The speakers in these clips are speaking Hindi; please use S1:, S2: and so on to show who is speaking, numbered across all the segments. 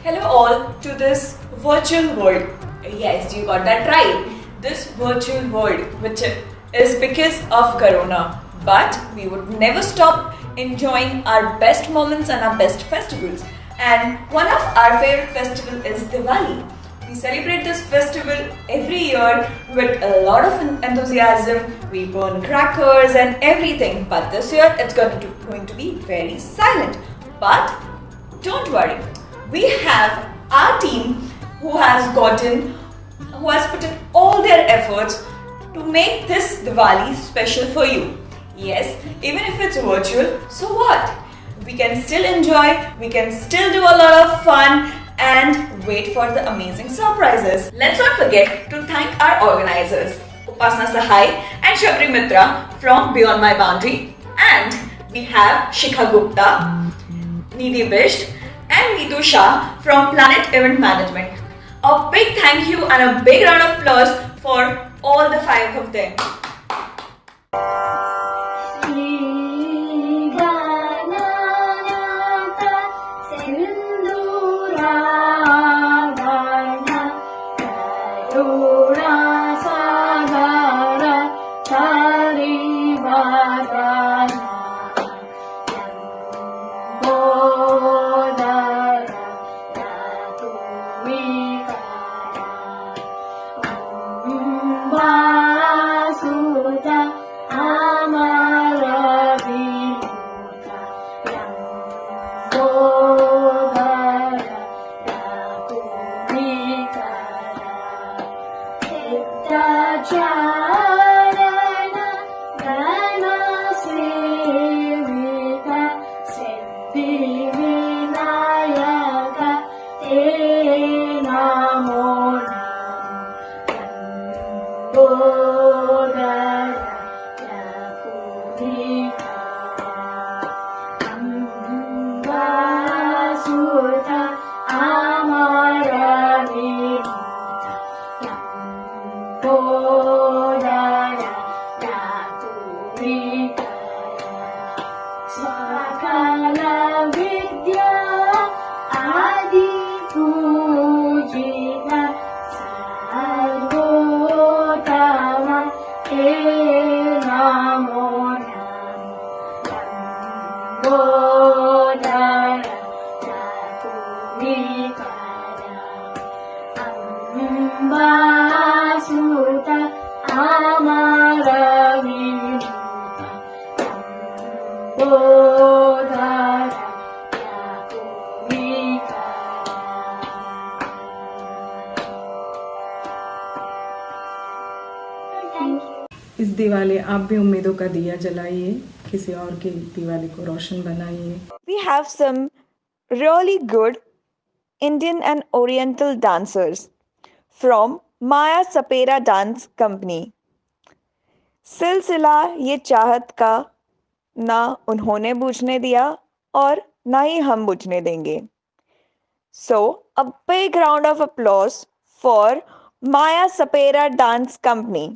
S1: Hello all to this virtual world. Yes, you got that right. This virtual world, which is because of Corona. But we would never stop enjoying our best moments and our best festivals. And one of our favorite festivals is Diwali. We celebrate this festival every year with a lot of enthusiasm. We burn crackers and everything. But this year it's going to be very silent. But don't worry. We have our team who has put in all their efforts to make this Diwali special for you. Yes, even if it's virtual, so what? We can still enjoy, we can still do a lot of fun and wait for the amazing surprises. Let's not forget to thank our organizers, Upasna Sahai and Shabri Mitra from Beyond My Boundary, and we have Shikha Gupta, Nidhi Bisht and Neetu Shah from Planet Event Management. A big thank you and a big round of applause for all the 5 of them.
S2: इस दिवाली आप भी उम्मीदों का दिया जलाइए, किसी और की दिवाली को रोशन बनाइए.
S1: We have some really good Indian and Oriental dancers from Maya Sapera Dance Company. सिलसिला ये चाहत का ना उन्होंने बूझने दिया और ना ही हम बूझने देंगे. So, a big round of applause for Maya Sapera Dance Company.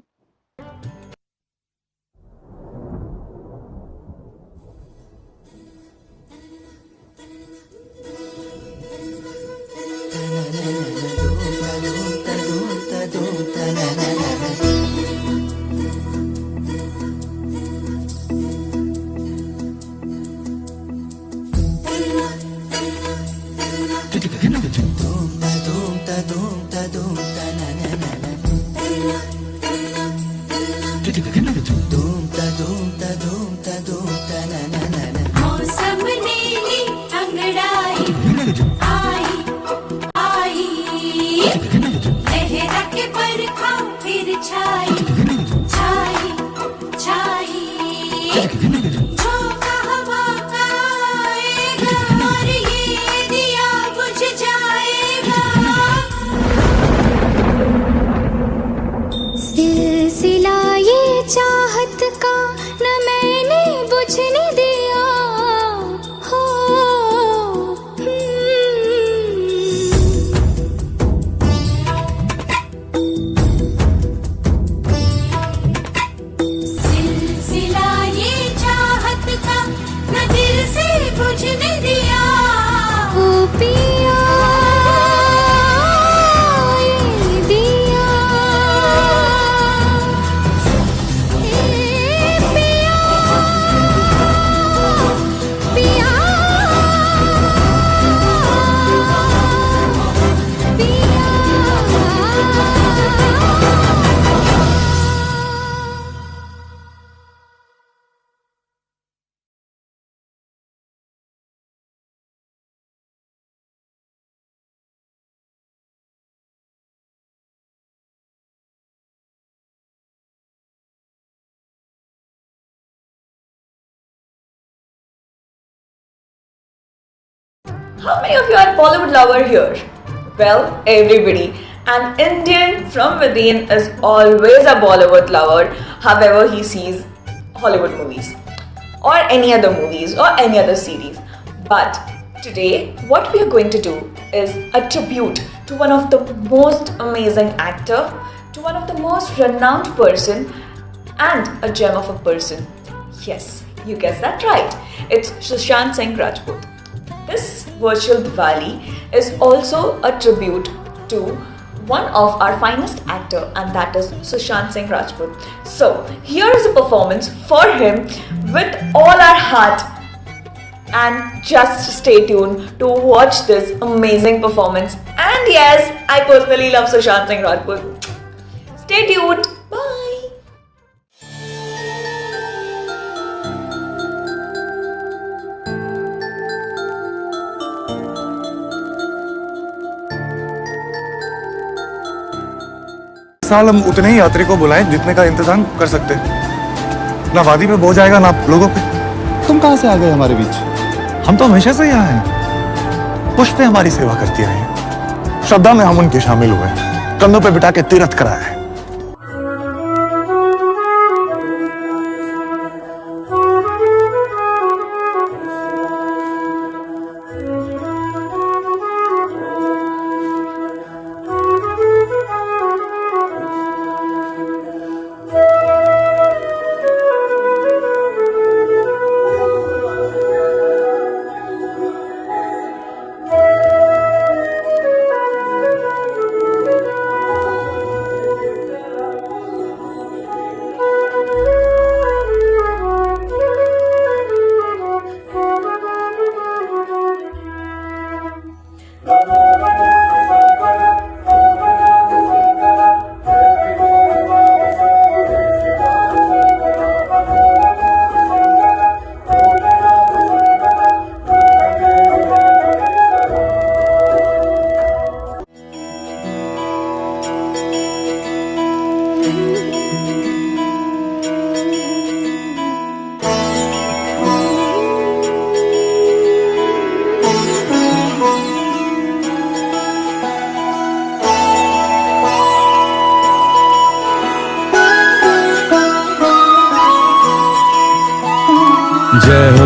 S3: सिलसिला ये चाहत का न मैंने
S1: How many of you are Bollywood lover here? Well, everybody. An Indian from within is always a Bollywood lover, however he sees Hollywood movies or any other movies or any other series. But today, what we are going to do is a tribute to one of the most amazing actor, to one of the most renowned person and a gem of a person. Yes, you guessed that right. It's Sushant Singh Rajput. This virtual Diwali is also a tribute to one of our finest actor, and that is Sushant Singh Rajput. So here is a performance for him with all our heart, and just stay tuned to watch this amazing performance. And yes, I personally love Sushant Singh Rajput. Stay tuned. Bye.
S3: साल हम उतने ही यात्री को बुलाएं जितने का इंतजाम कर सकते हैं। ना वादी पे बोझ आएगा ना आप लोगों पे।
S4: तुम कहां से आ गए हमारे बीच?
S3: हम तो हमेशा से यहाँ हैं। पुष्पें हमारी सेवा करती रही हैं। श्रद्धा में हम उनके शामिल हुए, कंधों पे बिठा के तीर्थ कराया है।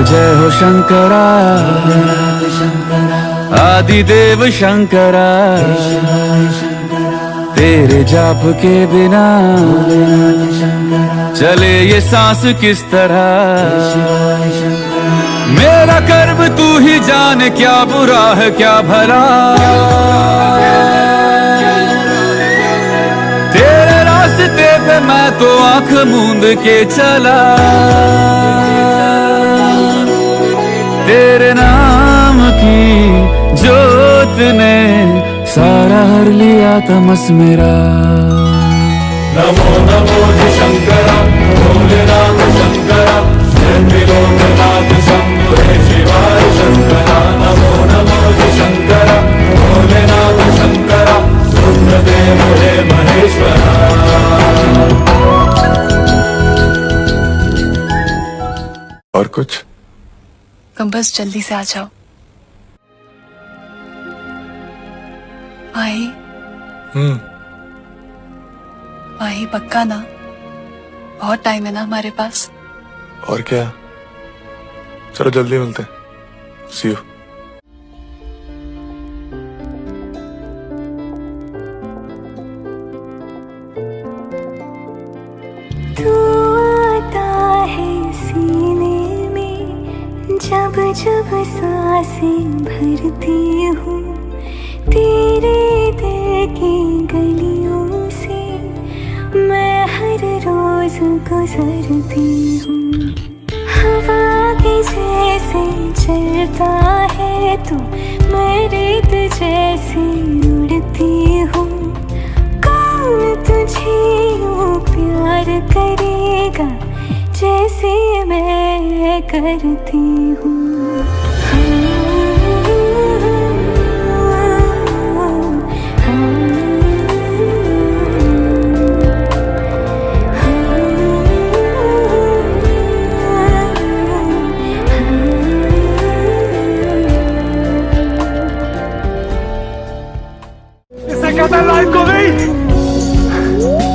S5: जय हो शंकरा आदिदेव शंकरा, तेरे जाप के बिना चले ये सांस किस तरह। मेरा कर्म तू ही जाने, क्या बुरा है क्या भला। तेरे रास्ते पे मैं तो आंख मूंद के चला, तेरे नाम की जोत ने सारा हर लिया तमस मेरा।
S6: नमो नमो जी शंकरा भोलेनाथ शंकरा, त्रिलोकनाथ शंभो हे शिवाय शंकरा। नमो नमो जी शंकरा भोलेनाथ शंकरा, रुद्रदेव हे महेश्वरा।
S3: और कुछ?
S7: तुम बस जल्दी से आ जाओ। माही माही पक्का ना? बहुत टाइम है ना हमारे पास।
S3: और क्या, चलो जल्दी मिलते हैं। सी यू।
S8: जब जब सांसें भरती हूँ, तेरे दिल की गलियों से मैं हर रोज गुजरती हूँ। हवा के जैसे चलता है तू, मैं रेत जैसे उड़ती हूँ। कौन तुझे यूँ प्यार करेगा जैसे मैं करती हूँ।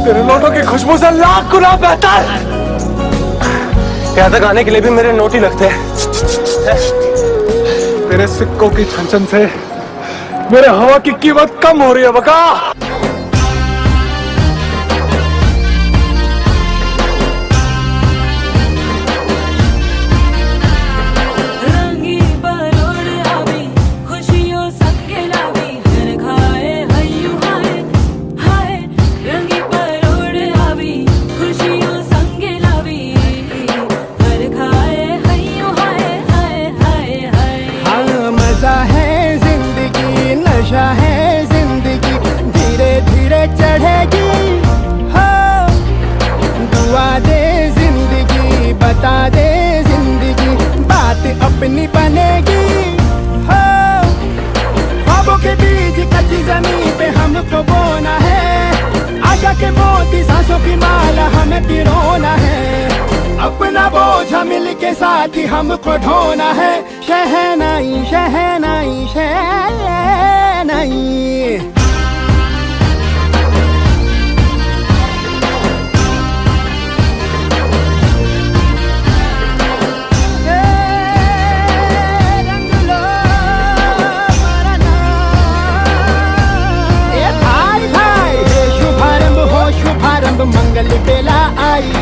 S3: तेरे लौटों की खुशबू से लाख गुना बेहतर।
S9: यहाँ तक आने के लिए भी मेरे नोट ही लगते हैं।
S3: तेरे सिक्कों की छनछन से मेरे हवा की कीमत कम हो रही है बका।
S10: है जिंदगी धीरे धीरे चढ़ेगी। हाँ दुआ दे जिंदगी, बता दे जिंदगी, बात अपनी बनेगी। हाँ ख्वाबों के बीज कच्ची जमीन पे हमको बोना है, आशा के मोती सांसों की माला हमें पिरोना है। अपना बोझ मिल के साथ ही हमको ढोना है। शहनाई शहनाई शहनाई। शुभारंभ मंगल बेला आई,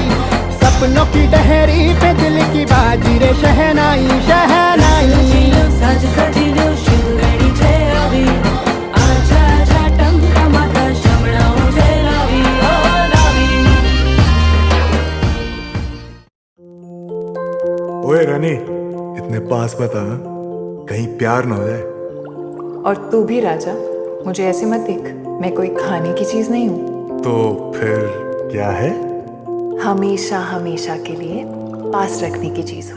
S10: सपनों की डहरी पे दिल की बाजी रे शहनाई शहनाई। सज सजिलो शिवगड़ी जय अभी, आजा आजा टमटमाता शमणाओ जय लावी ओ लावी।
S3: ओए रानी, इतने पास बता, कहीं प्यार ना हो जाए।
S11: और तू भी राजा, मुझे ऐसे मत देख, मैं कोई खाने की चीज नहीं हूँ।
S3: तो फिर क्या है?
S11: हमेशा हमेशा के लिए पास रखने की चीज हो।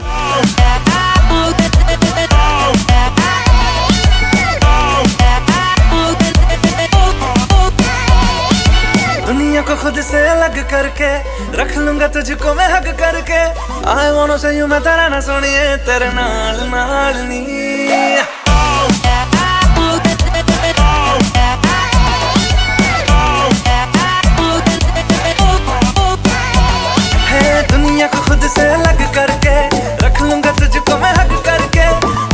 S5: दुनिया को खुद से अलग करके रख लूंगा तुझको मैं हक करके। I wanna say you मैं तेरा ना सुनिए तेरे नाल नाल नी। दुनिया को खुद से अलग करके रख लूंगा तुझको मैं हक करके।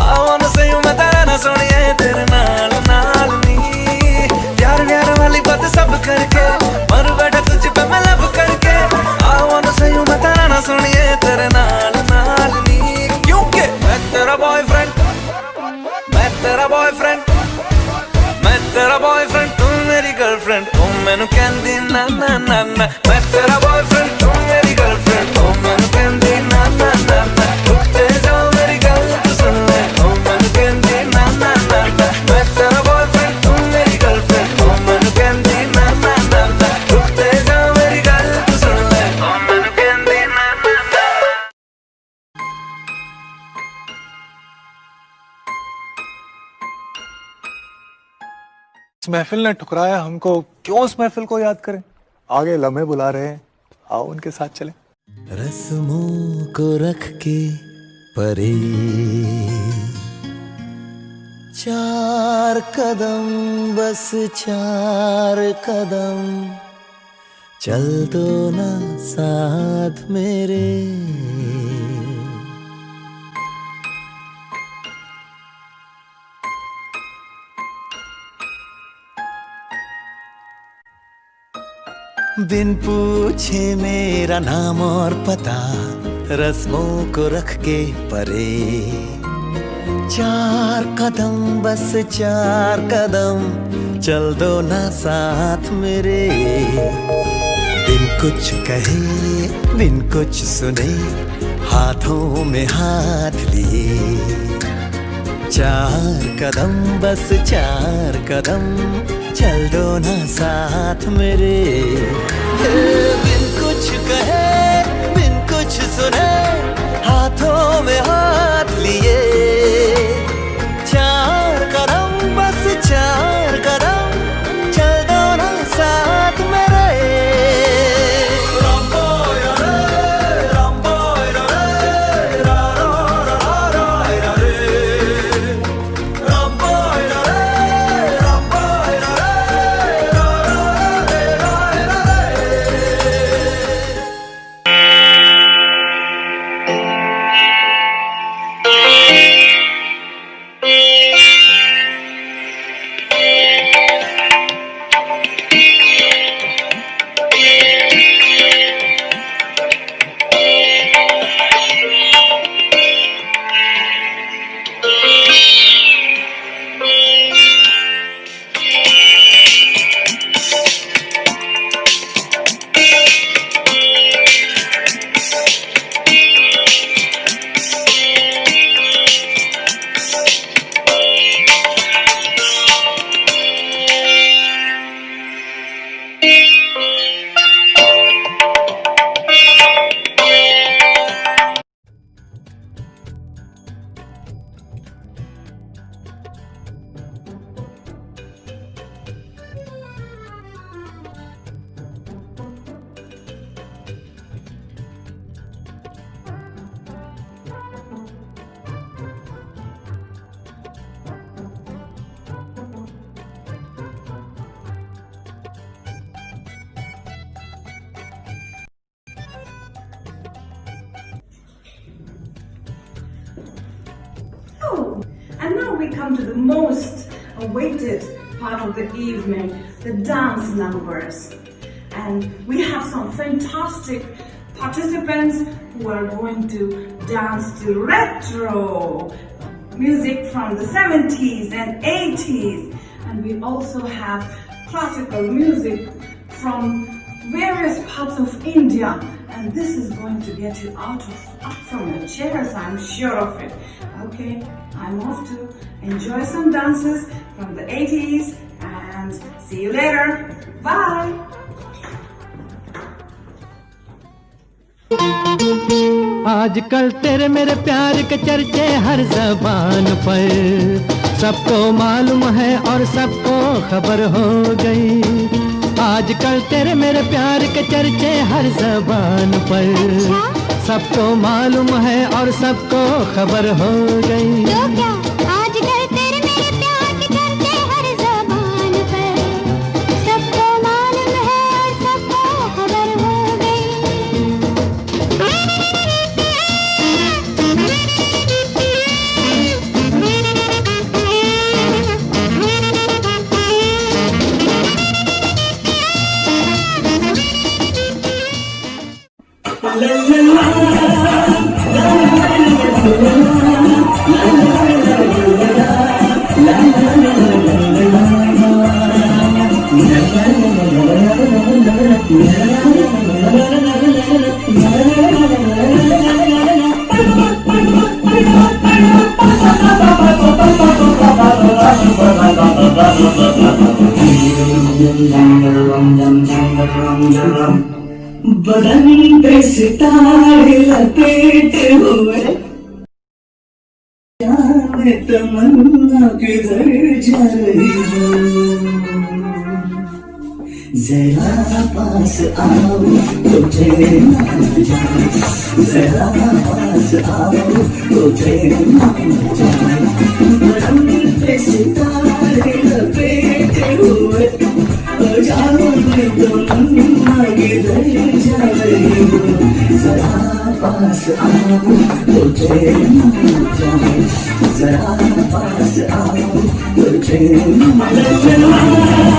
S5: I wanna say you मैं तेरा ना सुनिए तेरे नाल नाल नी। प्यार प्यार वाली बात सब करके मर बैठा तुझ पे मैं लब करके। I wanna say you मैं तेरा ना सुनिए तेरे नाल नाल नी। क्योंकि मैं तेरा बॉयफ्रेंड, मैं तेरा बॉयफ्रेंड, मैं तेरा बॉयफ्रेंड, तू मेरी गर्लफ्रेंड। तू मैनू कहंदी ना ना ना ना, मैं तेरा बॉयफ्रेंड, तू मेरी गर्लफ्रेंड। तू मैनू कहंदी ना ना ना ना, रुकते जाओ मेरी गल तू सुन ले। तू मैनू कहंदी ना ना ना ना, मैं तेरा बॉयफ्रेंड, तू मेरी गर्लफ्रेंड। तू मैनू कहंदी ना ना ना ना, रुकते जाओ मेरी गल तू सुन ले। तू मैनू कहंदी ना ना ना।
S3: इस महफिल ने ठुकराया हमको, क्यों उस महफिल को याद करें? आगे लम्हे बुला रहे हैं, आओ उनके साथ चलें।
S5: रस्मों को रख के परे चार कदम, बस चार कदम, चल दो ना साथ मेरे। बिन पूछे मेरा नाम और पता, रस्मों को रख के परे चार कदम, बस चार कदम, चल दो ना साथ मेरे। बिन कुछ कहे बिन कुछ सुने, हाथों में हाथ लिए चार कदम, बस चार कदम, चल दो ना साथ मेरे। बिन कुछ कहे बिन कुछ सुने, हाथों में हाथ लिए चार कदम, बस चार कदम, चल दो ना साथ मेरे।
S2: And now we come to the most awaited part of the evening, the dance numbers. And we have some fantastic participants who are going to dance to retro music from the 70s and 80s. And we also have classical music from various parts of India. And this is going to get you up from your chairs, I'm sure of it. Okay, I'm off to enjoy some dances from the 80s and see you later. Bye.
S10: आजकल तेरे मेरे प्यार के चर्चे हर ज़बान पर, सबको मालूम है और सबको खबर हो गई। आजकल तेरे मेरे प्यार के चर्चे हर ज़बान पर, सबको मालूम है और सबको खबर हो गई।
S8: तो क्या आजकल तेरे मेरे प्यार के चर्चे हर ज़बान पर, सबको मालूम है और सबको खबर हो
S12: बदन पे सितारे लपेटे हुए, जाने तमन्ना किधर जा रही हो। जरा पास आओ तुझे ना जाए, जरा पास आओ तुझे ना जाए। बदन पे सितारे लपेटे हुए, जाने तमन्ना किधर जा रही हो। जरा पास आओ तुझे ना जाए, जरा पास आओ तुझे ना जाए।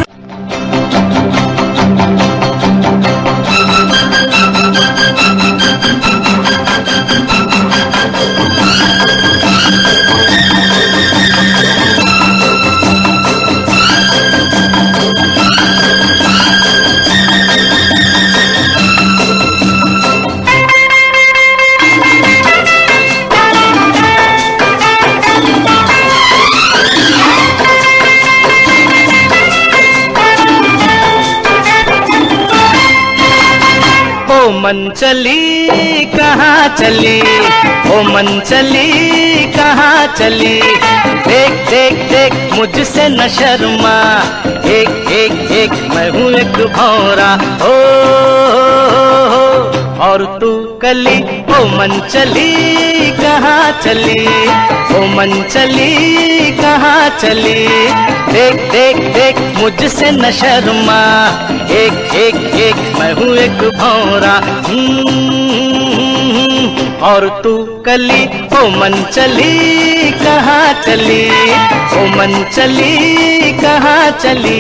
S10: मन चली कहाँ चली, ओ मन चली कहाँ चली। देख देख देख मुझसे न शर्मा, एक एक एक मैं हूँ एक भौरा। ओ और तू कली, ओ मन चली कहाँ चली, ओ मन चली कहाँ चली। देख देख देख मुझसे न शर्मा, एक एक एक मैं हूँ एक भौरा। और तू कली, ओ मन चली कहाँ चली, ओ मन चली कहाँ चली।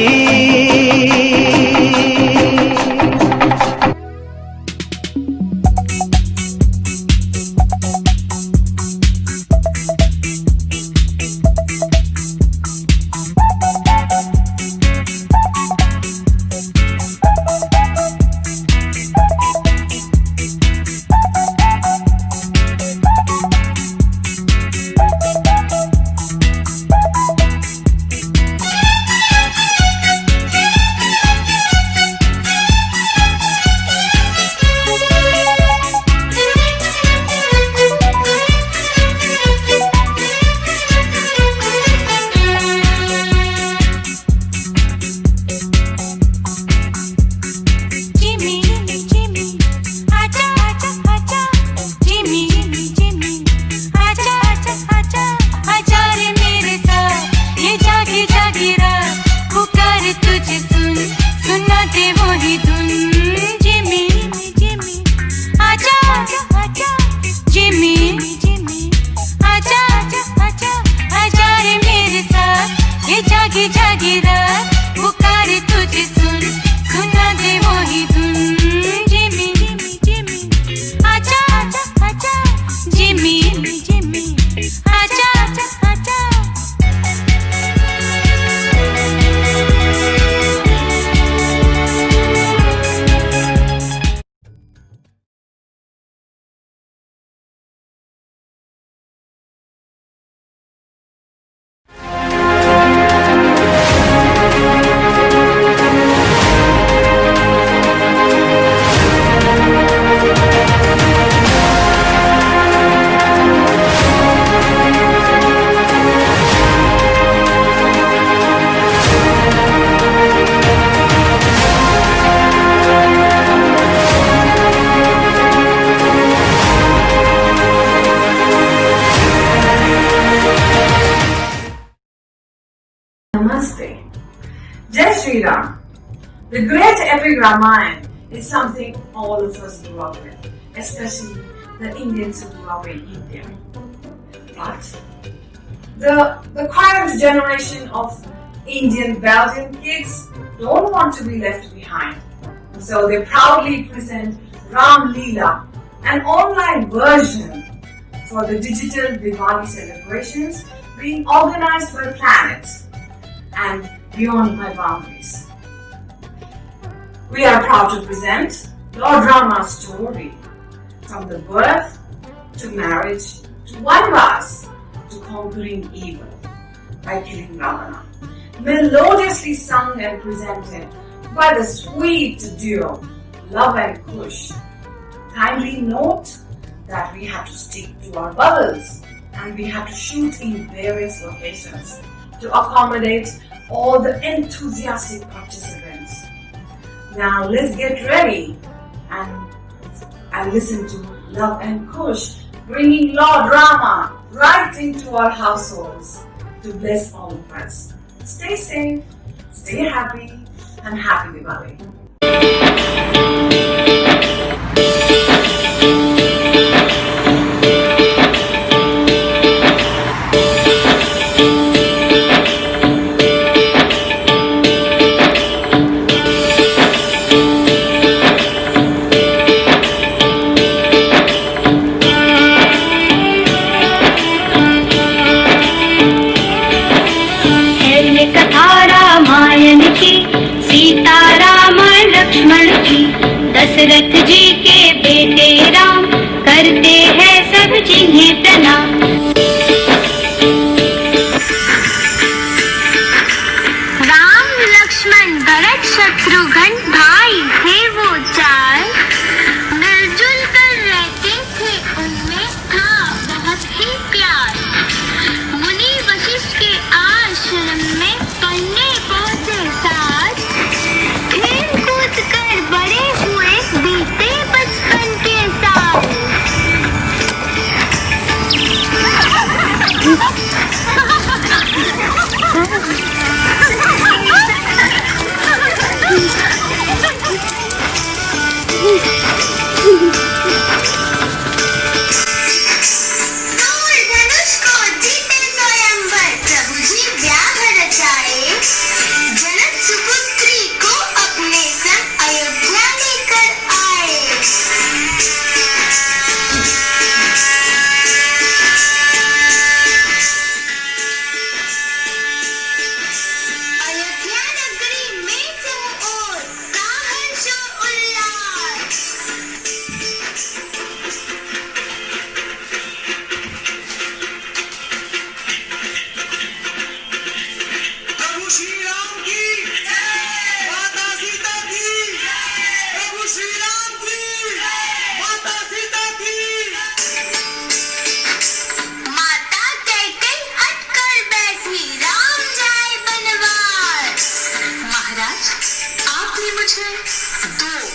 S8: मोही धुन जिमी जिमी आजा आजा जिमी जिमी आजा आजा आजा रे मेरे साथ ये जागी जागी रात पुकारे तुझे सुना दे मोही धुन जिमी जिमी आजा आजा जिमी जिमी आजा आजा
S2: Namaste. Jai Shri Ram. The great epic Ramayana is something all of us grew up with, especially the Indians who grew up in India. But the current generation of Indian Belgian kids don't want to be left behind. So they proudly present Ram Leela, an online version for the digital Diwali celebrations being organized by Planet and beyond my boundaries. We are proud to present Lord Rama's story, from the birth to marriage to Vanvas to conquering evil by killing Ravana, melodiously sung and presented by the sweet duo Love and Kush. Kindly note that we have to stick to our bubbles and we have to shoot in various locations to accommodate all the enthusiastic participants. Now let's get ready and listen to Love and Kush bringing Lord Rama right into our households to bless all of us. Stay safe, stay happy, and happy Diwali.
S8: Sita Ram Lakshman जी दशरथ जी के बेटे राम करते हैं सब जिन्हें प्रणाम। राम लक्ष्मण भरत शत्रुघ्न भाई थे वो चार, मिलजुल कर रहते थे उनमें था बहुत ही प्यार। मुनि वशिष्ठ के आश्रम में पढ़ने पहुंचे साथ, खेल कूद कर बड़े हुए बीते बचपन के साथ।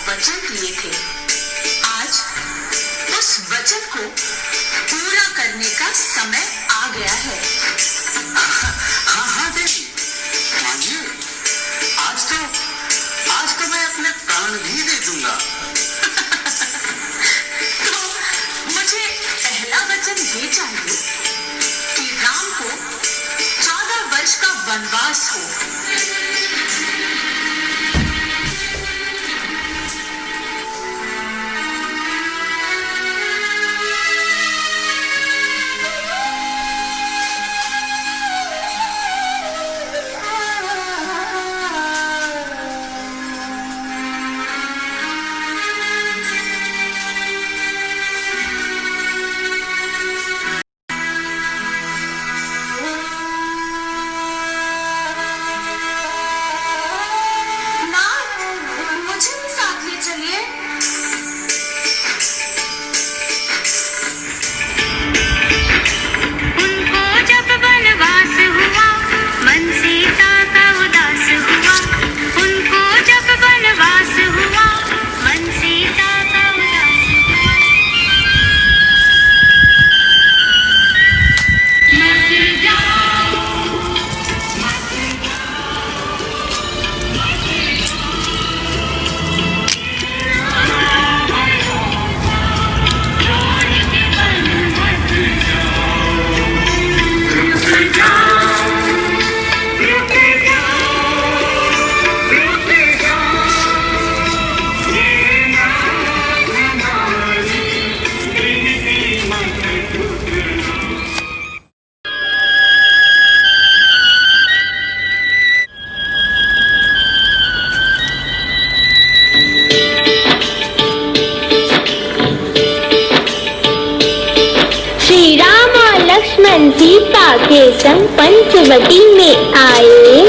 S13: वचन दिए थे, आज उस वचन को पूरा करने का समय आ गया है। हाँ हाँ देवी, मानिए, आज तो मैं अपने विश्वास हो।
S8: सीता के संग पंचवटी में आए।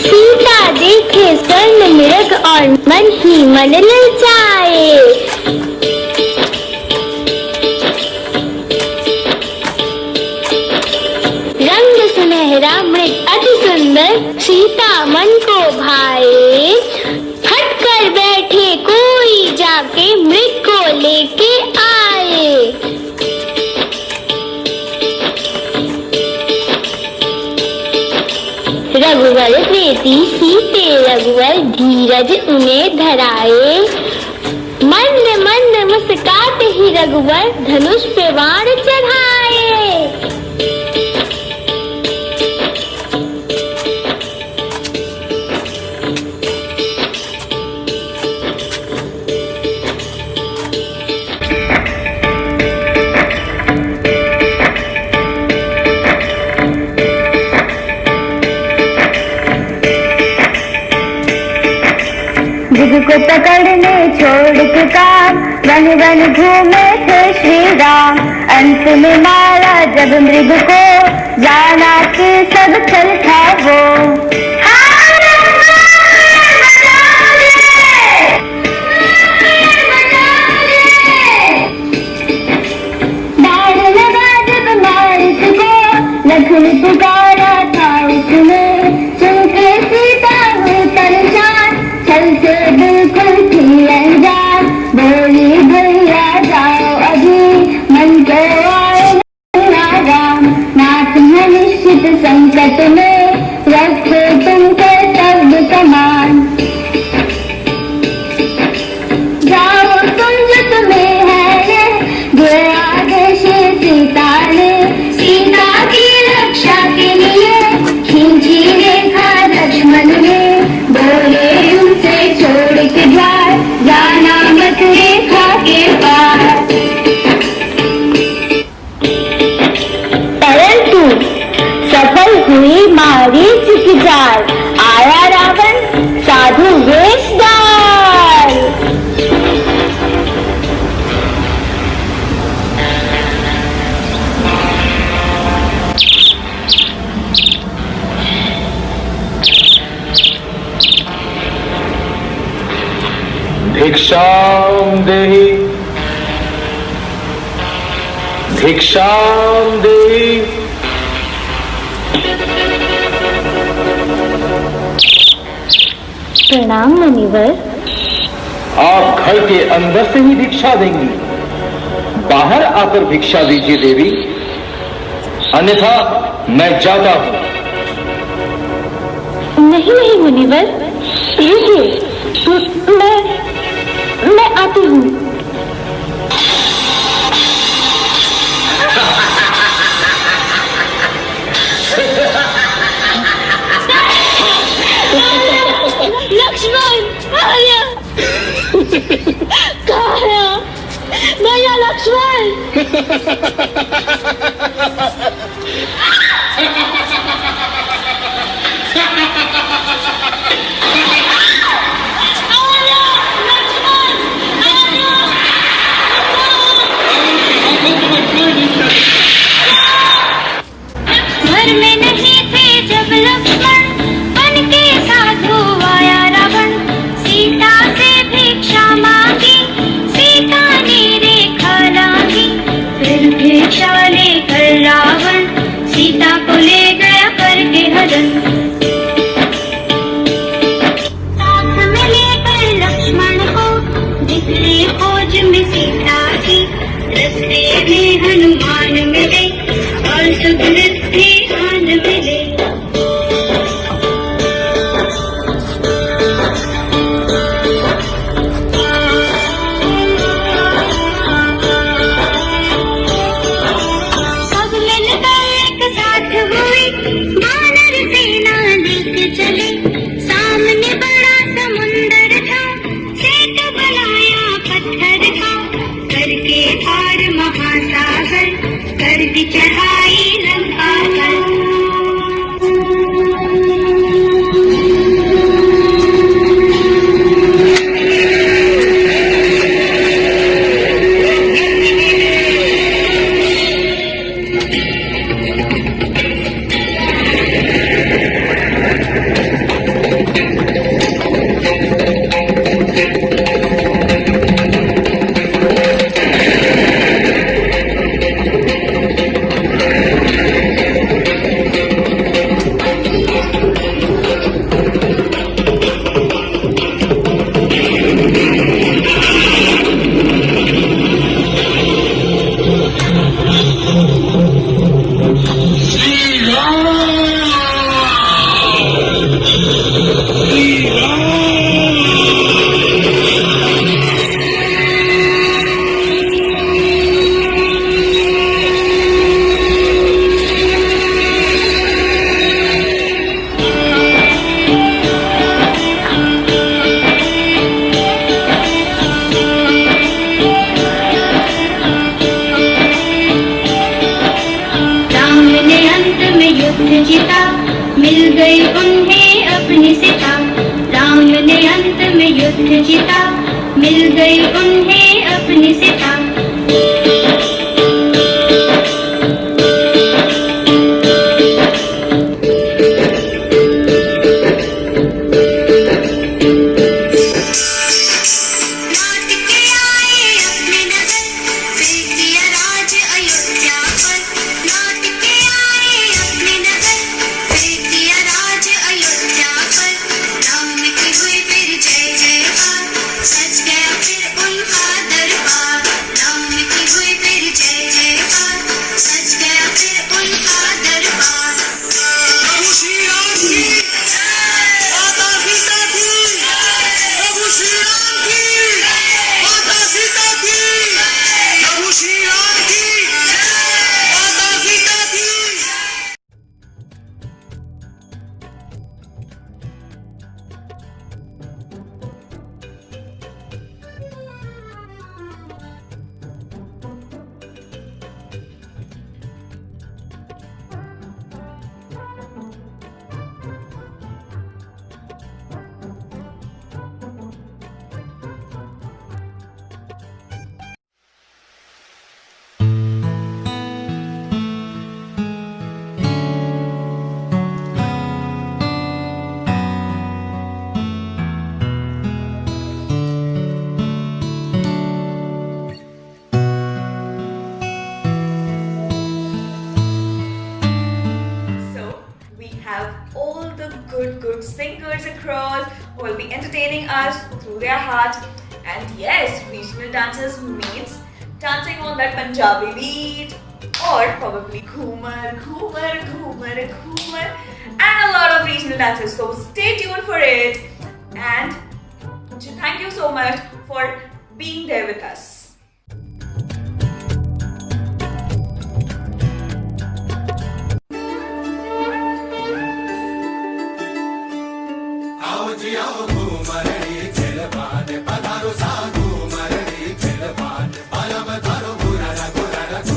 S8: सीता देखे स्वर्ण मृग और मन ही मन ललचाए। रंग सुनहरा मृग अति सुंदर सीता मन को भाए। हट कर बैठे कोई जाके मृग को लेके आए। रघुवर प्रीति सीते रघुवर धीरज उन्हें धराए। मंद मंद मुस्काते ही रघुवर धनुष पे बाण चढ़ाए।
S14: को पकड़ने छोड़ के काम वन वन घूमे थे श्री राम। अंत में मारा जब मृग को जाना कि सब छल था वो। डाल लगा जब मारिस को लखन पुकारा था उसने। सुन के सीता हुई परेशान छल से बिल्कुल थी अनजान। बोली भैया जाओ अभी मन को आए राम। नाथ है निश्चित संकट में रखो तुमको सब समान। जाओ तुम जो तुम्हें है जो आदेश सीता ने। सीता की रक्षा के लिए खींची रेखा लक्ष्मण ने। बोले उनसे छोड़ के द्वार जाना मत रेखा के पार। परंतु सफल हुई मारीच की चाल। आया रावण साधु वेशधार।
S9: भिक्षाम देहि भिक्षाम देहि।
S14: प्रणाम मुनिवर।
S9: आप घर के अंदर से ही भिक्षा देंगी, बाहर आकर भिक्षा दीजिए देवी, अन्यथा मैं जाता हूं।
S14: नहीं नहीं मुनिवर, रुकिए, मैं आती हूँ। घर में नहीं थे जब लक्ष्मण बन के साधु आया रावण, सीता से भिक्षा मांगी, सीता ने रेखा लांगी, फिर भिक्षा लेकर रावण सीता को ले गया करके हरण। साथ में लेकर लक्ष्मण को निकले खोज में सीता की, रस्ते में हनुमान मिले और सुगंधित भी आन मिले। सब मिलकर एक साथ हुए, वानर सेना लेके चले, सामने बड़ा समुंदर था, सेठ बनाया पत्थर का, करके पार महासागर, कर दी चढ़ाई लंका पर। जीता, मिल गई उन्हें अपनी सीता, राम ने अंत में युद्ध जीता, मिल गई उन्हें अपनी Sita.
S1: Good singers across who will be entertaining us through their heart. And yes, regional dancers means dancing on that Punjabi beat or probably Ghumar, Ghumar, Ghumar, Ghumar and a lot of regional dances. So stay tuned for it and thank you so much for being there with us.
S6: पधारो साधु मरड़ी छिलपान, पलम धरो गुरड़ गुरड़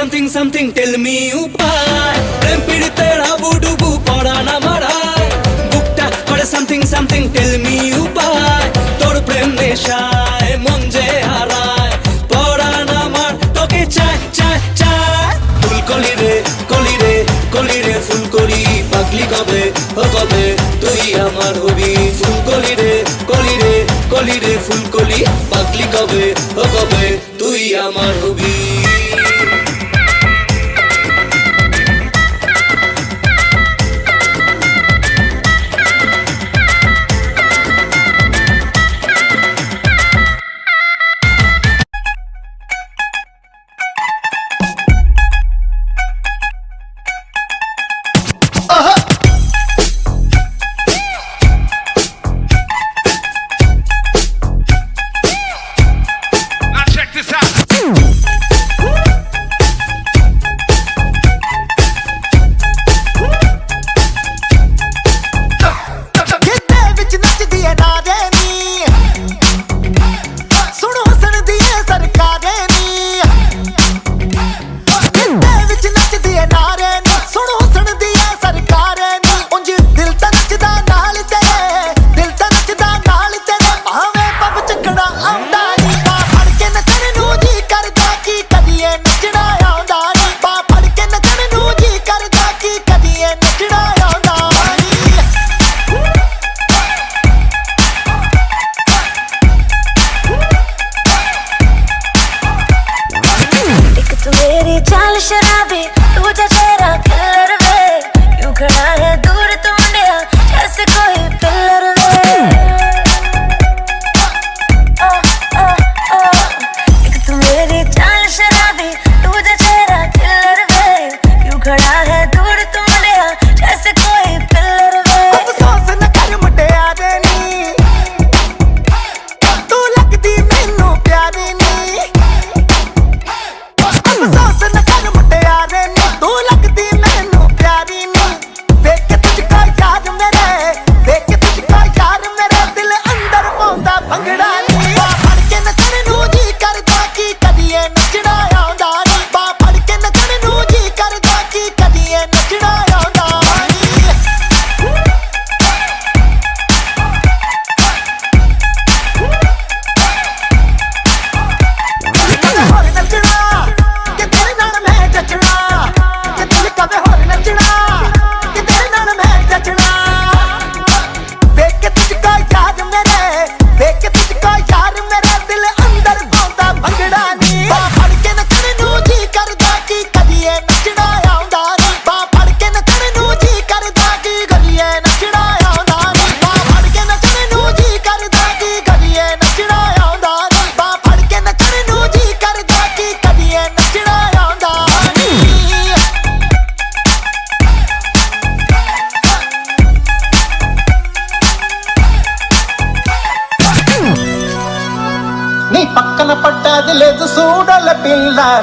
S5: something something tell me उपाय प्रेम पीड़ितेरा बुडुबु पड़ा ना मराय बुकटा करे something something tell me उपाय तोर प्रेम नेशाय मन जे हाराय पड़ा ना मार तोके चाय चाय चाय फुल कली रे फुल कली पागली कबे हो कबे তুই আমার হবি ফুল কলি রে ফুল কলি পাগলি কবে ও কবে তুই আমার হবি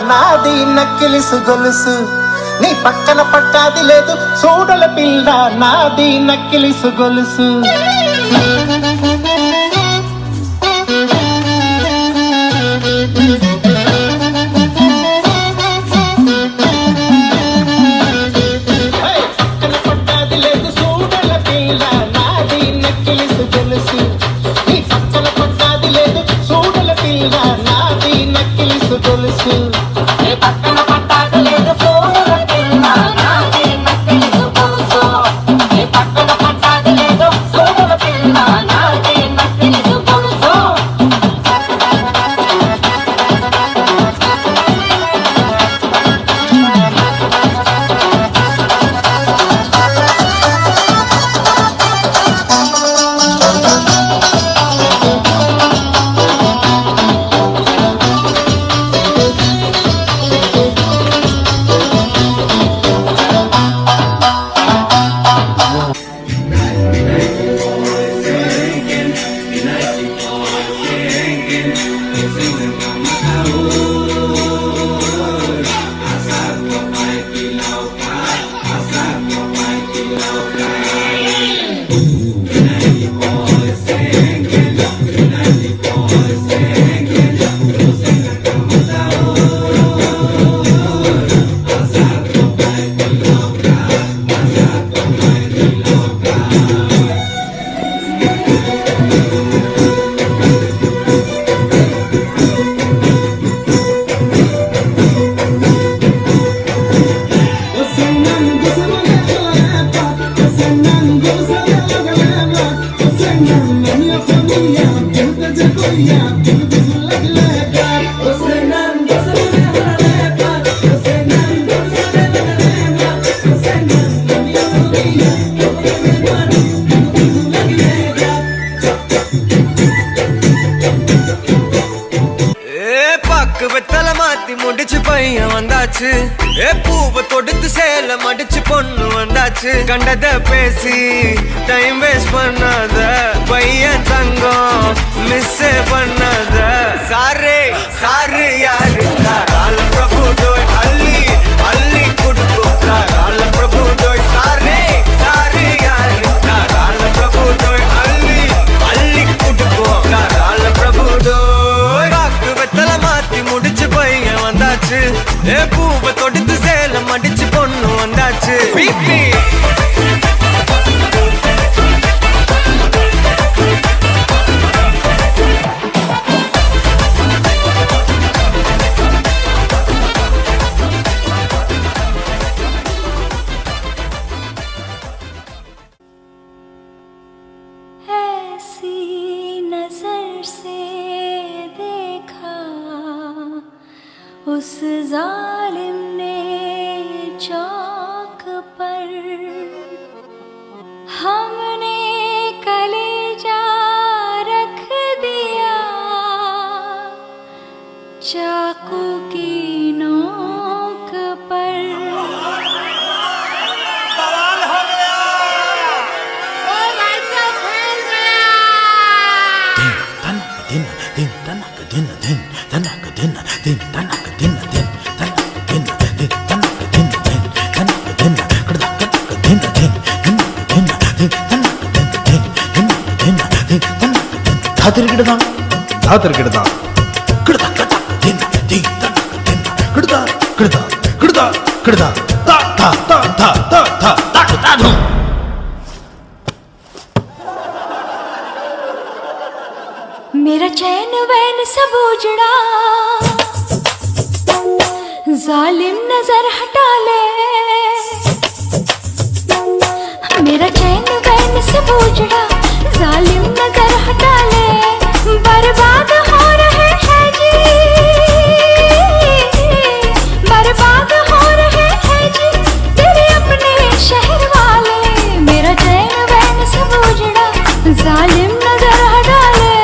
S10: నాది నక్కిలిసు గొలుసు నీ పక్కన పట్టాది లేదు చూడల పిల్ల నాది నక్కిలిసు గొలుసు
S5: வந்தாச்சு ஏ பூவை தொடுத்து சேல மடிச்சு பொண்ணு வந்தாச்சு கண்டத பேசி டைம் வேஸ்ட் பண்ணாத பையன் தங்கம் மிஸ் பண்ணாத சாரே சாரு யாரு கால பிரபு டோய் அள்ளி அள்ளி குடுக்கு கால பிரபு டோய் சாரே சாரு யாரு கால பிரபு டோய் அள்ளி அள்ளி குடுக்கு கால பிரபு டோய் காக்கு வெத்தல மாத்தி முடிச்சு பையன் வந்தாச்சு ஏ பூவை தொடுத்து சேல மடிச்சு பொண்ணு வந்தாச்சு பிபி
S14: उस जालिम ने चौक पर हमने कलेजा रख दिया चाकू की नोक पर बवाल हो गया
S15: दिन दिन तनक दिन दिन तनक दिन दिन तनक दिन दिन तनक दिन दिन तनक दिन दिन तनक दिन कड़दा तनक दिन दिन दिन दिन तनक दिन दिन दिन दिन तनक दिन धातर गिड़दा कड़दा कड़दा दिन दिन तनक दिन कड़दा कड़दा कड़दा कड़दा ता ता ता ता ता ता ता ता ता
S14: मेरा चैन वैन सब उजड़ा जालिम नजर हटा ले मेरा चैन वैन सब उजड़ा जालिम नजर हटा ले बर्बाद हो रहे हैं जी बर्बाद हो रहे हैं जी तेरे अपने शहर वाले मेरा चैन वैन सब उजड़ा जालिम नजर हटा ले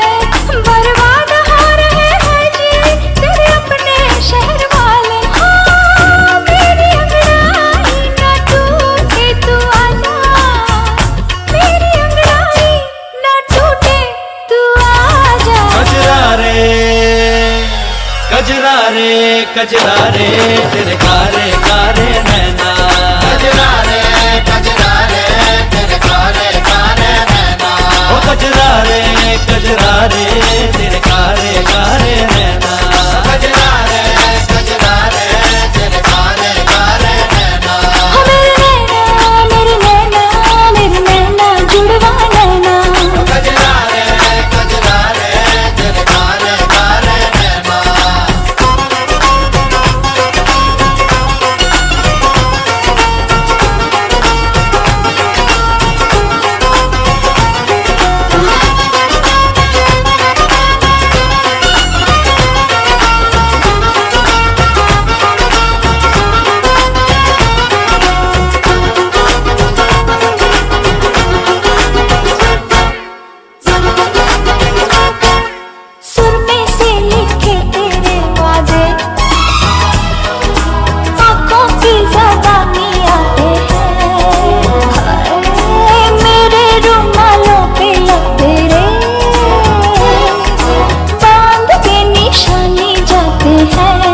S14: बर्बाद हो रहे हैं जी तेरे अपने शहर वाले हाँ मेरी अंगड़ाई ना टूटे तू आजा मेरी अंगड़ाई ना टूटे तू आजा
S5: कजरा रे तेरे कारे कारे नैना कजरा रे तेरे कारे कारे नैना ओ कजरा रे तेरे कारे कारे नैना कजरा रे तेरे कारे कारे नैना
S14: मेरे नैना जुड़वा नैना
S5: कजरा रे तेरे कारे कारे नैना
S14: सुरमे से लिखे तेरे वादे आँखों की ज़बानी आते हैं मेरे रुमालों पे लग तेरे बांध के निशानी जाते हैं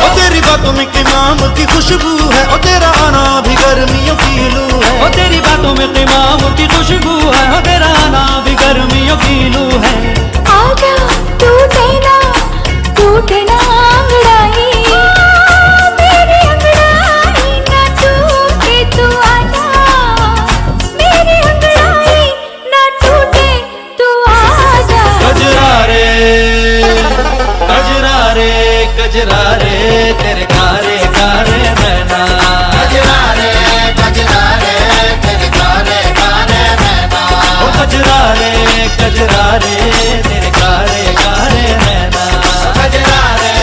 S15: ओ तेरी बातों में क़िमाम की खुशबू है ओ तेरा आना भी गर्मियों की लू है ओ तेरी बातों में क़िमाम की खुशबू है ओ तेरा आना भी गर्मियों की लू है
S14: आजा टूटे ना अंगड़ाई मेरी अंगड़ाई ना टूटे तू आजा मेरी अंगड़ाई ना टूटे तू आजा
S5: कजरा रे तेरे कारे कारे नैना कजरा रे तेरे कारे कारे नैना ओ कजरा रे तेरे कारे कारे नैना कजरा रे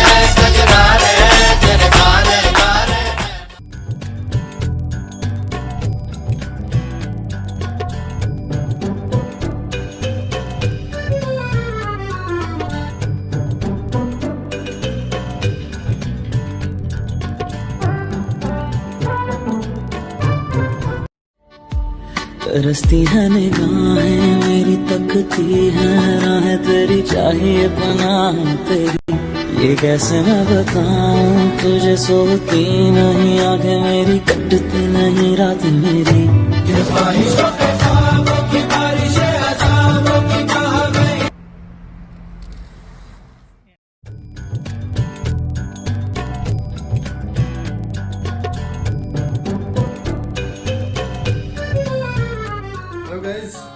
S16: तरसती है निगाहें मेरी, तकती है राहें तेरी, चाहिए पनाह तेरी। ये कैसे मैं बताऊं तुझे, सोती नहीं आंखें मेरी, कटती नहीं रात मेरी।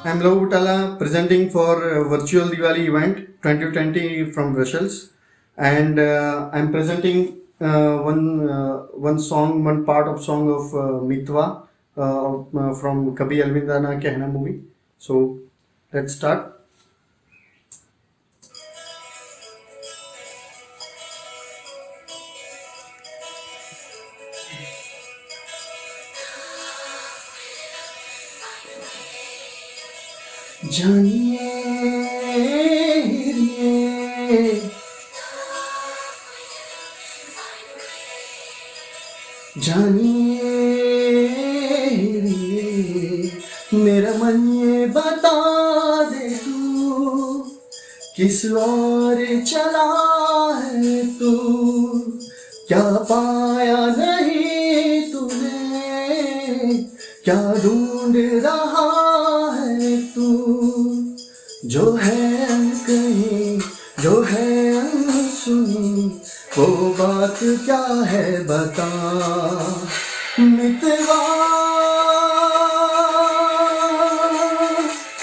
S17: I'm Love Utala, presenting for virtual Diwali event 2020 from Brussels, and I'm presenting one song, one part of song of Mitwa from Kabhi Alvida Na Kehna movie. So let's start. जानिए जानिए मेरा मन ये बता दे तू, किस और चला है तू, क्या पाया नहीं तूने, क्या ढूंढ रहा है तू, जो है कहीं जो है अनसुनी, वो बात क्या है बता। मितवा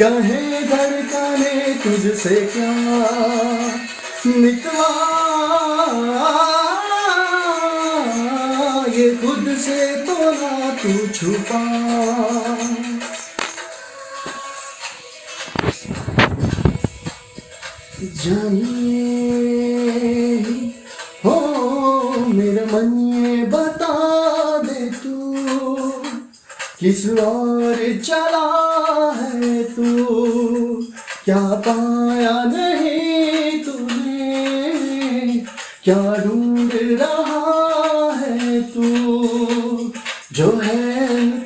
S17: कहे धड़कने तुझसे क्या, मितवा ये खुद से तो ना तू छुपा। जानिए हो मेरा मन ये बता दे तू, किस और चला है तू, क्या पाया नहीं तूने, क्या ढूंढ रहा है तू, जो है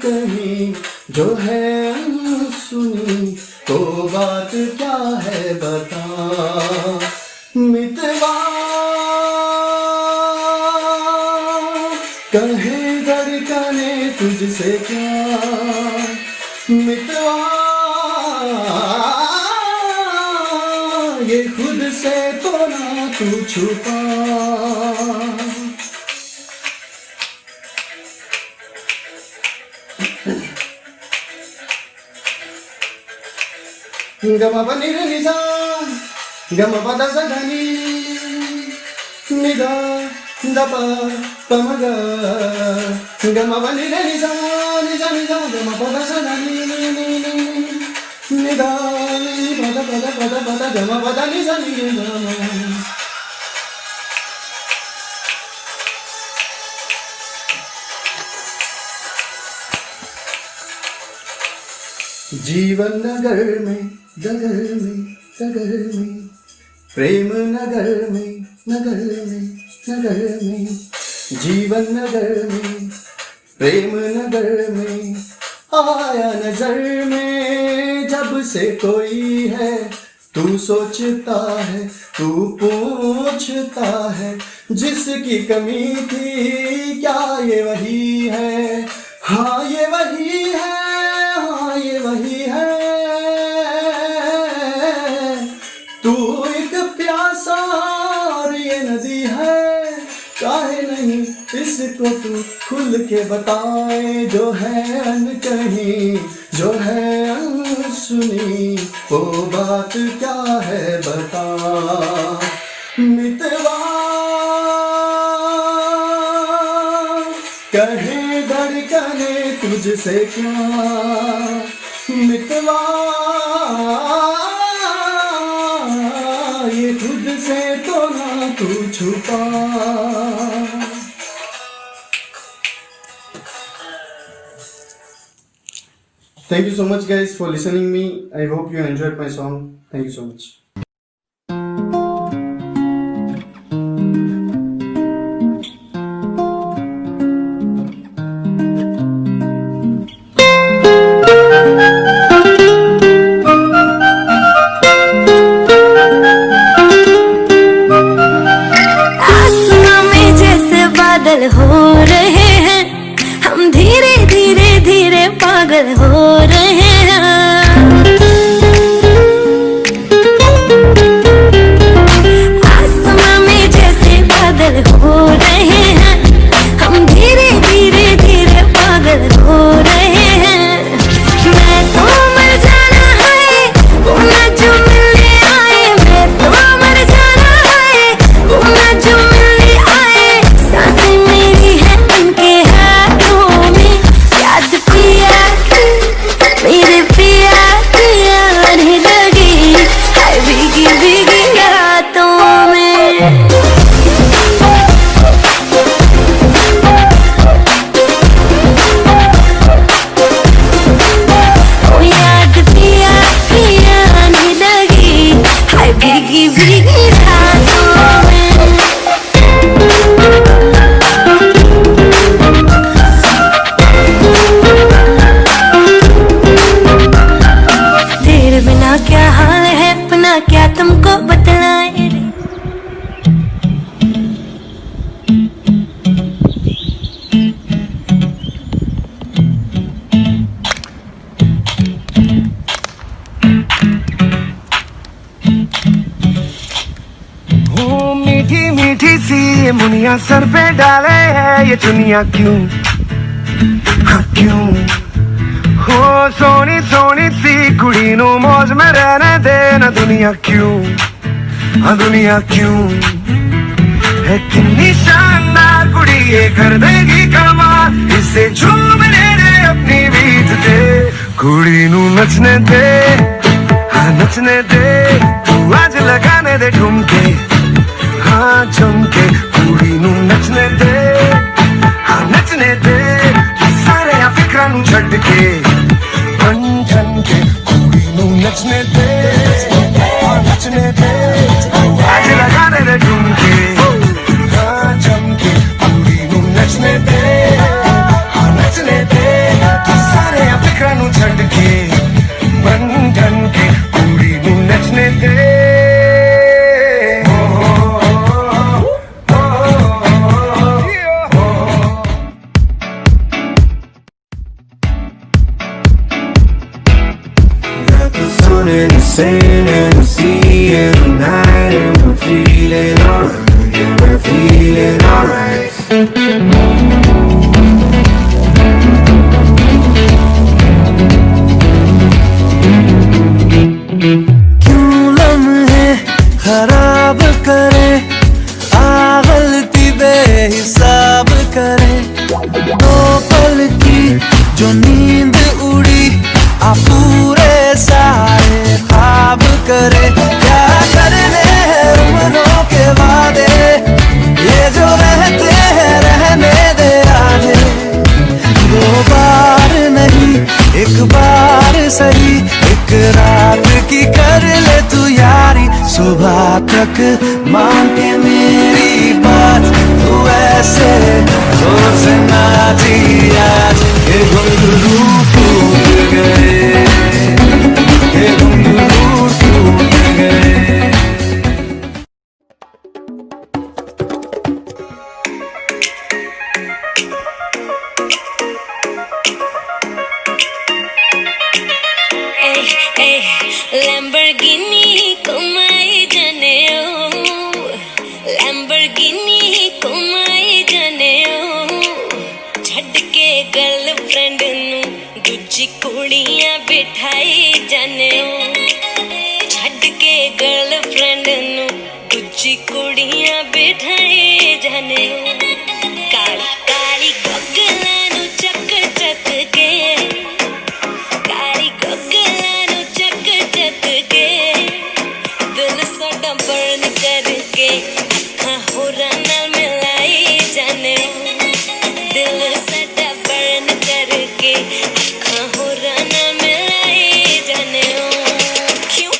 S17: कहीं जो है सुनी, तो बात क्या है बता। मितवा कहे धड़कने तुझसे क्या, मितवा ये खुद से तो ना तू छुपा। गमा पनी रे निसा गमा पदा सा धनी निदा दपा पमगा गमा पनी रे निसा निसा निसा गमा पदा सा धनी निदा पदा पदा पदा पदा गमा पदा निसा निदा। जीवन नगर में डगर में डगर में, प्रेम नगर में नगर में नगर में, जीवन नगर में प्रेम नगर में, आया नजर में जब से कोई है, तू सोचता है तू पूछता है, जिसकी कमी थी क्या ये वही है, हाँ ये वही है, हाँ ये वही है। तू एक प्यासा और ये नदी है, काहे नहीं इसको तू खुल के बताए, जो है अनकही जो है अनसुनी, वो बात क्या है बता। मितवा कहे धड़कने तुझसे क्या, मितवा ये खुद से तो ना तू छुपा। Thank you so much guys for listening me. I hope you enjoyed my song. Thank you so much.
S14: हो रहे हैं, हम धीरे धीरे धीरे पागल हो रहे हैं। आसमां में जैसे बादल हो रहे हैं, हम धीरे धीरे धीरे पागल हो रहे हैं। मैं तो मर जाना है, वो ना जो मिलने आए। मैं तो मर जाना है, वो ना जो मिलने आए। सांसें मेरी है उनके हाथों में, याद पिया की, मेरे पिया की आने लगी, हाय भीगी भीगी रातों में। ओ याद पिया की आने लगी, हाय भीगी भीगी रातों में। तेरे बिना क्या हाल है अपना, क्या तुमको बतलाए रे।
S10: हूँ मीठी मीठी सी ये मुनिया सर पे डाले है ये दुनिया क्यों, हाँ क्यों। हो सोनी सोनी सी कुड़ी नू मौज में रहने देना दुनिया क्यों, हाँ दुनिया क्यों। है कितनी शानदार कुड़ी ये कर देगी कमाल, इसे झूमने दे अपनी बीत दे। कुड़ी नू नचने दे, हाँ नचने दे, तू आज लगाने दे ठुमके, हाँ झुमके। कुड़ी नू नचने दे, हाँ नचने दे, सारे आ फिक्रा नू छड्ड के बन ठन के। कुड़ी नू नचने दे, हाँ नचने दे, आज लगाने दे ठुमके, हाँ झुमके। कुड़ी नू नचने दे, हाँ नचने दे, सारे आ फिक्रा नू छड्ड के बन ठन के। कुड़ी नू नचने दे।
S6: And the sand and the sea and the night, and we're feeling alright, yeah, we're feeling alright.
S10: क्यों लम्हे खराब करे, आ गलती बेहिसाब करे। दो पल की जो नींद उड़ी, आ पूरे सारे ख्वाब करे। क्या करने हैं उम्रों के वादे, ये जो रहते हैं रहने दे आगे। दो बार नहीं एक बार सही, एक रात की कर ले तू यारी। सुबह तक मान के मेरी बात, तू ऐसे जोर से नाची आज। ये घुंघरू टूट गए, ये घुंघरू टूट गए।
S14: लैम्बोर्गिनी कमाई जाने ओ, लैम्बोर्गिनी कमाई जाने ओ। छड़ के गर्लफ्रेंड नू दूजी कुड़ियां बिठाई जाने ओ। छड़ के गर्लफ्रेंड नू दूजी कुड़ियां बिठाई जाने ओ। काली काली गगला नू चक चक के, काली गगला नू चक चक के। दिल साडा बर्न करके अखां होरां नाल मिलाई जाने ओ। दिल साडा बर्न करके अखां होरां नाल मिलाई जाने ओ। क्यों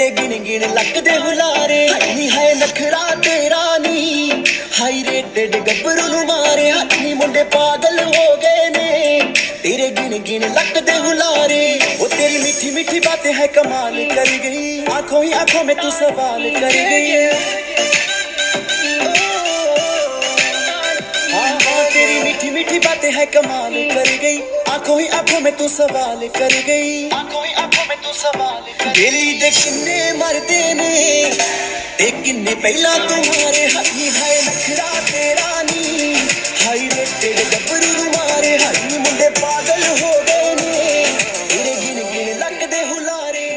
S10: तेरे गिन गिन लगदे हुलारे नी है नखरा तेरा नी हाई रेटेड गब्बरू नु मारे नी मुंडे पागल हो गए ने तेरे गिन गिन लगदे हुलारे वो तेरी मीठी मीठी बातें है कमाल कर गई आंखों ही आंखों में तू सवाल कर गई तेरी मीठी मीठी बातें है कमाल कर गई आंखों ही आंखों में तू सवाल कर गई आंखों ही आंखों में तू सवाल दिली दे किन्ने मरदे ने ते किन्ने पहला तुम्हारे हाथी है नखरा तेरा नी हाई रेटेड गब्बरू मारे हाई मुंडे पागल हो गए ने तेरे गिन गिन लगदे हुलारे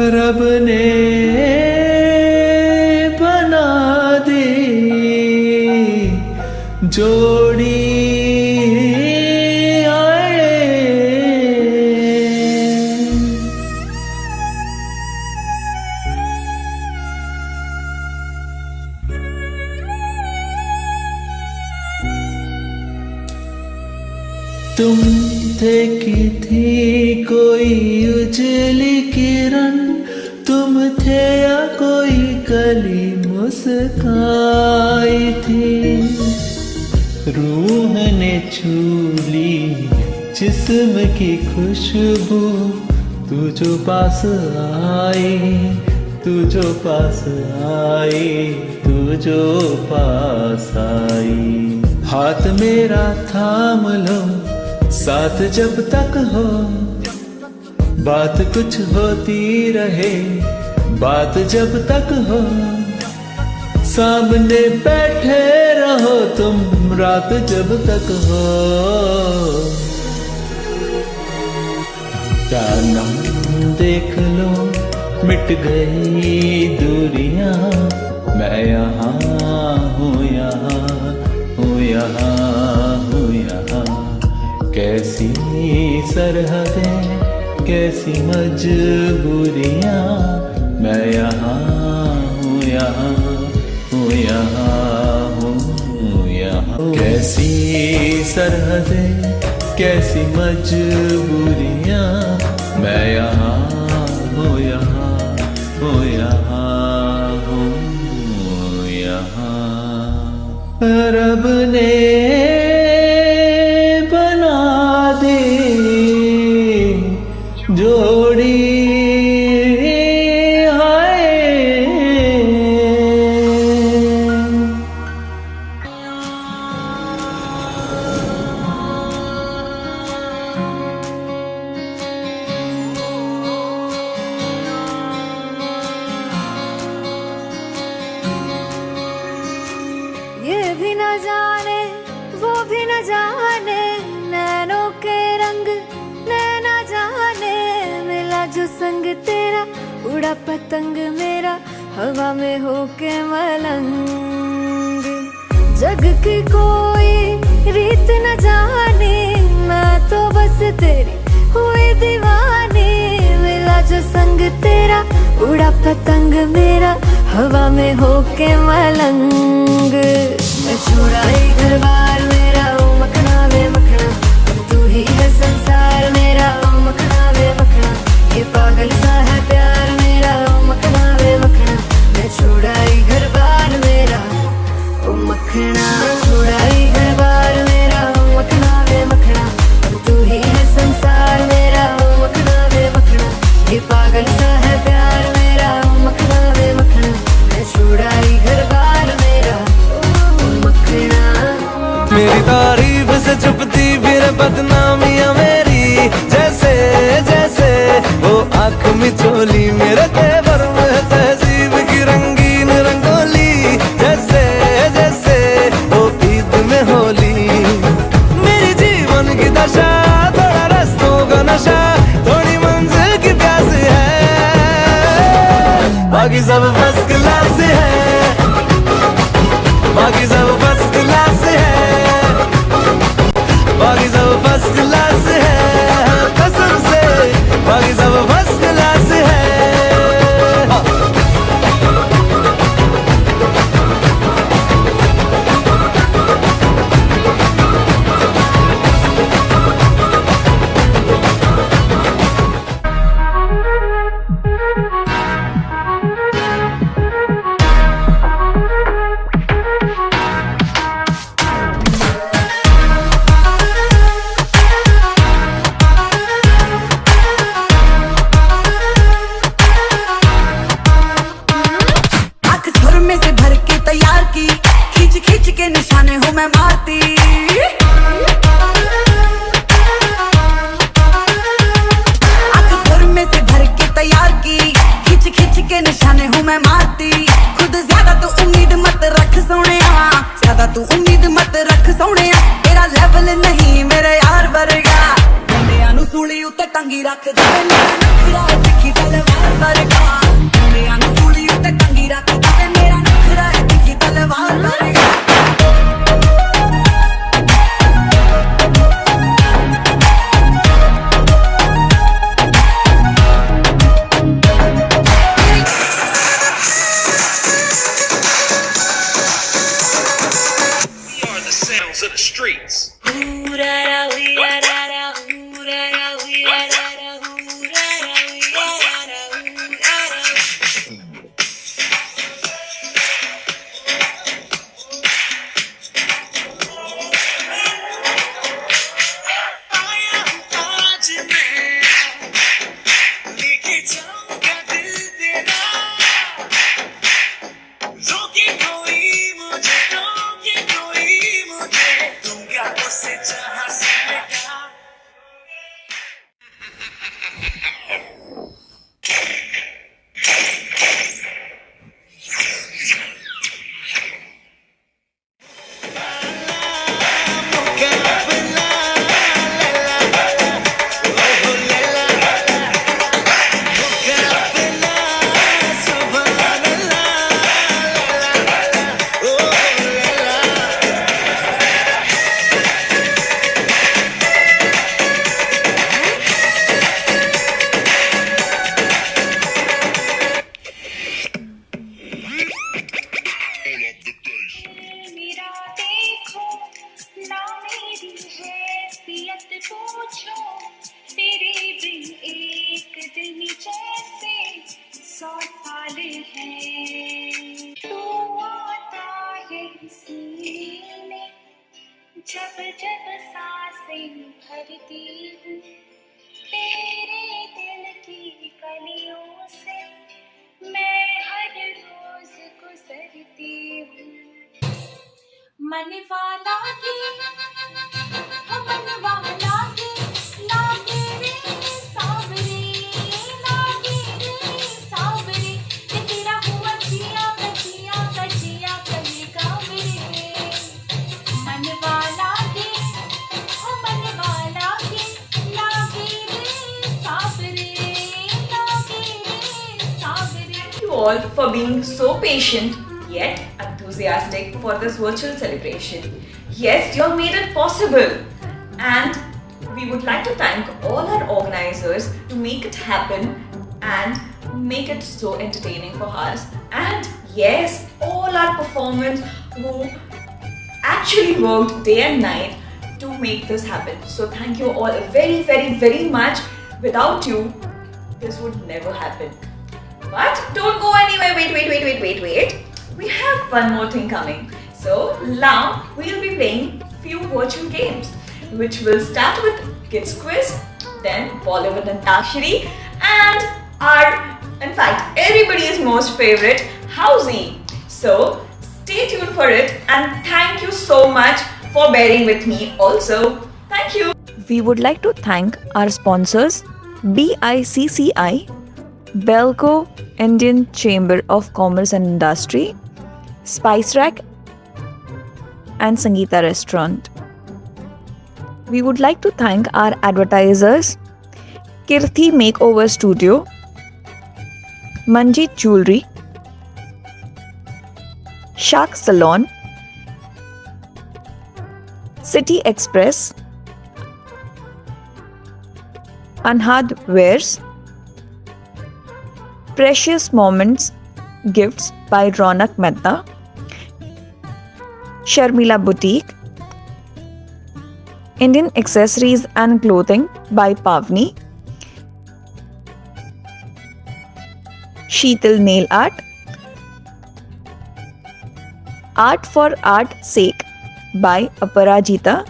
S16: रब ने बना दी जोड़ी आए तुम थे कि थी कोई उजली किरण तुम थे या कोई कली मुस्काई थी रूह ने छू ली जिस्म की खुशबू तू जो पास आई तू जो पास आई तू जो पास आई हाथ मेरा थाम लो साथ जब तक हो बात कुछ होती रहे बात जब तक हो सामने बैठे रहो तुम रात जब तक हो जानम देख लो मिट गई दूरियां मैं यहाँ हूँ यहाँ हूँ यहाँ हूँ यहाँ कैसी सरहदें कैसी मजबूरियां मैं यहाँ हूँ यहाँ हूँ यहाँ हूँ यहाँ कैसी सरहदें कैसी मजबूरियां मैं यहाँ हूँ यहाँ हूँ यहाँ हूँ यहाँ रब ने जोड़ी आए
S18: ये भी न जाने वो भी न जाने नैनों के रंग नैना जाने मिला जो संग तेरा उड़ा पतंग मेरा हवा में होके मलंग जग की कोई रीत न जाने मैं तो बस तेरी हुई दीवानी मिला जो संग तेरा उड़ा पतंग मेरा हवा में होके मलंग मैं छुड़ाई घर बार मेरा ओ मखना वे मखना तू ही है संसार मेरा ओ मखना वे मखना ये पागल सा है प्यार मेरा ओ मखना वे मखना मैं छुड़ाई घर बार मेरा ओ मखना छुड़ाई घर बार मेरा ओ मखना वे मखना तू ही है संसार
S5: मेरे तेवर में तहजीब की रंगीन रंगोली, जैसे जैसे वो ईद में होली। मेरी जीवन की दशा थोड़ा रस्तों का नशा, थोड़ी मंजिल की प्यास है, बाकी सब फर्स्ट क्लास है, बाकी सब फर्स्ट क्लास है, बाकी सब फर्स्ट क्लास है, कसम से बाकी सब फर्स्ट क्लास है।
S14: जब जब सांसें भरती हूँ तेरे दिल की कलियों से, मैं हर रोज गुजरती हूँ। मन वाला की मन वाला की लागे रे सावरे, लागे रे सावरे, ये तेरा हुआ जिया कचिया कचिया कहेगा मेरे। मन वाला की मन वाला की लागे रे सावरे, लागे रे सावरे।
S1: Thank you all for being so patient yet enthusiastic for this virtual celebration. Yes, you have made it possible, and we would like to thank all our organizers to make it happen and make it so entertaining for us. And yes, all our performers who actually worked day and night to make this happen. So thank you all very, very, very much. Without you, this would never happen. But don't go anywhere. Wait. We have one more thing coming. So now we'll be playing few virtual games, which will start with Kids Quiz, then Bollywood Antakshari, and our, in fact, everybody's most favorite, Housey. So stay tuned for it, and thank you so much for bearing with me also. Thank you.
S19: We would like to thank our sponsors BICCI,
S1: Belco Indian Chamber of Commerce and Industry, Spice Rack, and Sangeeta Restaurant. We would like to thank our advertisers, Kirthi Makeover Studio, Manjeet Jewelry, Shark Salon, City Express, Anhad Wares, Precious Moments Gifts by Ronak Mehta, Sharmila Boutique, Indian Accessories and Clothing by Pavni, Sheetal Nail Art, Art for Art's Sake by Aparajita,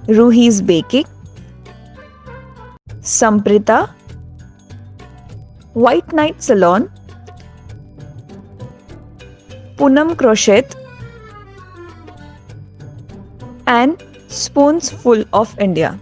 S1: Ruhi's Baking, Samprita, White Knight Salon, Poonam Crochet, and Spoonsful of India.